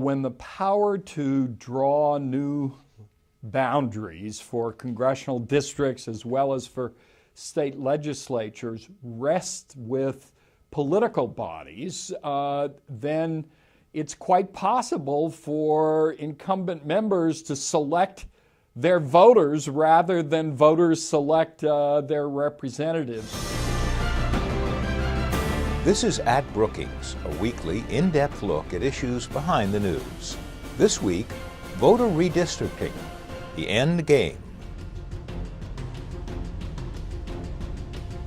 when the power to draw new boundaries for congressional districts as well as for state legislatures rests with political bodies, then it's quite possible for incumbent members to select their voters rather than voters select their representatives. This is At Brookings, a weekly, in-depth look at issues behind the news. This week, voter redistricting, the end game.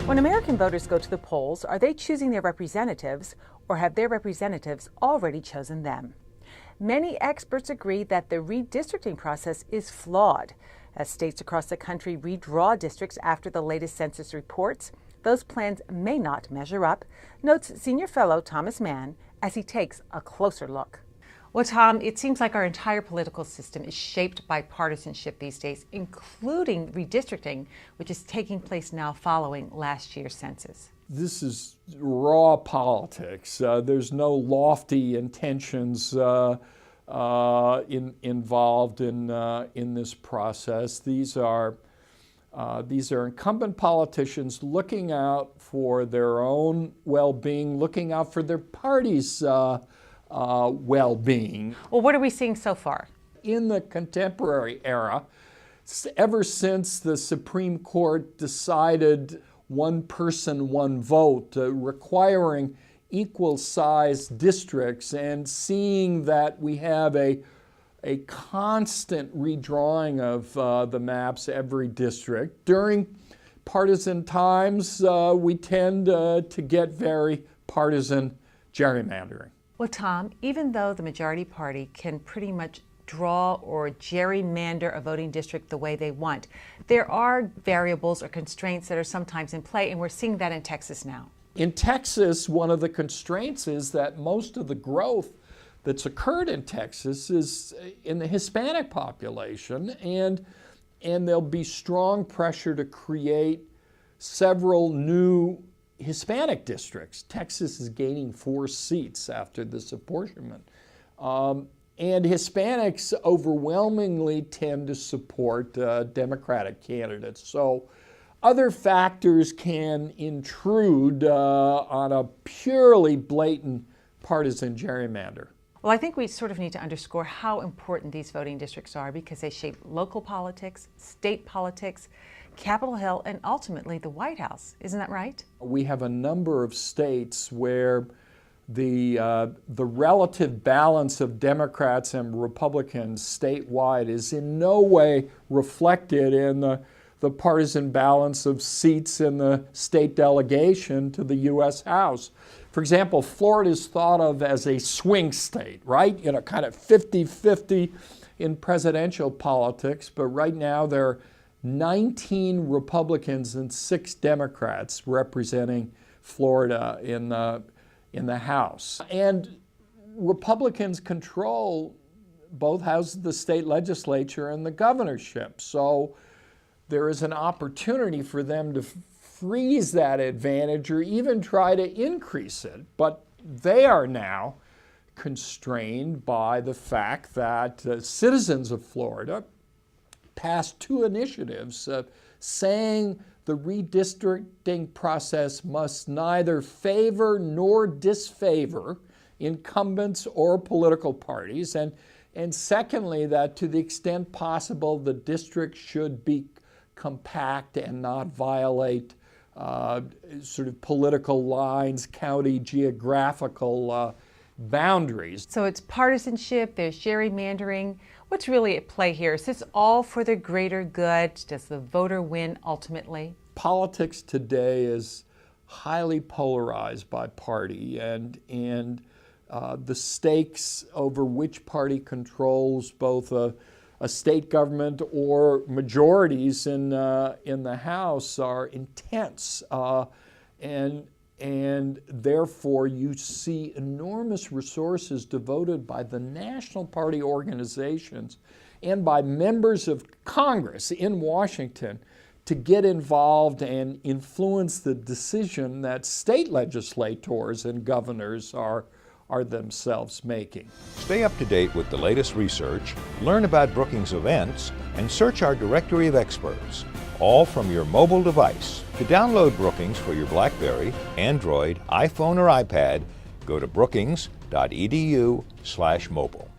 When American voters go to the polls, are they choosing their representatives, or have their representatives already chosen them? Many experts agree that the redistricting process is flawed. As states across the country redraw districts after the latest census reports, those plans may not measure up, notes senior fellow Thomas Mann as he takes a closer look. Well, Tom, it seems like our entire political system is shaped by partisanship these days, including redistricting, which is taking place now following last year's census. This is raw politics. There's no lofty intentions involved in this process. These are incumbent politicians looking out for their own well-being, looking out for their party's well-being. Well, what are we seeing so far? In the contemporary era, ever since the Supreme Court decided one person, one vote, requiring equal-sized districts, and seeing that we have a constant redrawing of the maps every district. During partisan times, we tend to get very partisan gerrymandering. Well, Tom, even though the majority party can pretty much draw or gerrymander a voting district the way they want, there are variables or constraints that are sometimes in play, and we're seeing that in Texas now. In Texas, one of the constraints is that most of the growth that's occurred in Texas is in the Hispanic population, and there'll be strong pressure to create several new Hispanic districts. Texas is gaining 4 seats after this apportionment. And Hispanics overwhelmingly tend to support Democratic candidates. So other factors can intrude on a purely blatant partisan gerrymander. Well, I think we sort of need to underscore how important these voting districts are because they shape local politics, state politics, Capitol Hill, and ultimately the White House. Isn't that right? We have a number of states where the relative balance of Democrats and Republicans statewide is in no way reflected in the partisan balance of seats in the state delegation to the U.S. House. For example, Florida is thought of as a swing state, right? You know, kind of 50-50 in presidential politics, but right now there are 19 Republicans and 6 Democrats representing Florida in the House. And Republicans control both houses of the state legislature and the governorship. So there is an opportunity for them to freeze that advantage or even try to increase it. But they are now constrained by the fact that citizens of Florida passed 2 initiatives saying the redistricting process must neither favor nor disfavor incumbents or political parties. And secondly, that to the extent possible, the district should be compact and not violate sort of political lines, county geographical boundaries. So it's partisanship, there's gerrymandering. What's really at play here? Is this all for the greater good? Does the voter win ultimately? Politics today is highly polarized by party, and the stakes over which party controls both a state government or majorities in the House are intense, and therefore you see enormous resources devoted by the national party organizations and by members of Congress in Washington to get involved and influence the decision that state legislators and governors are are themselves making. Stay up to date with the latest research, learn about Brookings events, and search our directory of experts, all from your mobile device. To download Brookings for your BlackBerry, Android, iPhone, or iPad, go to brookings.edu/mobile.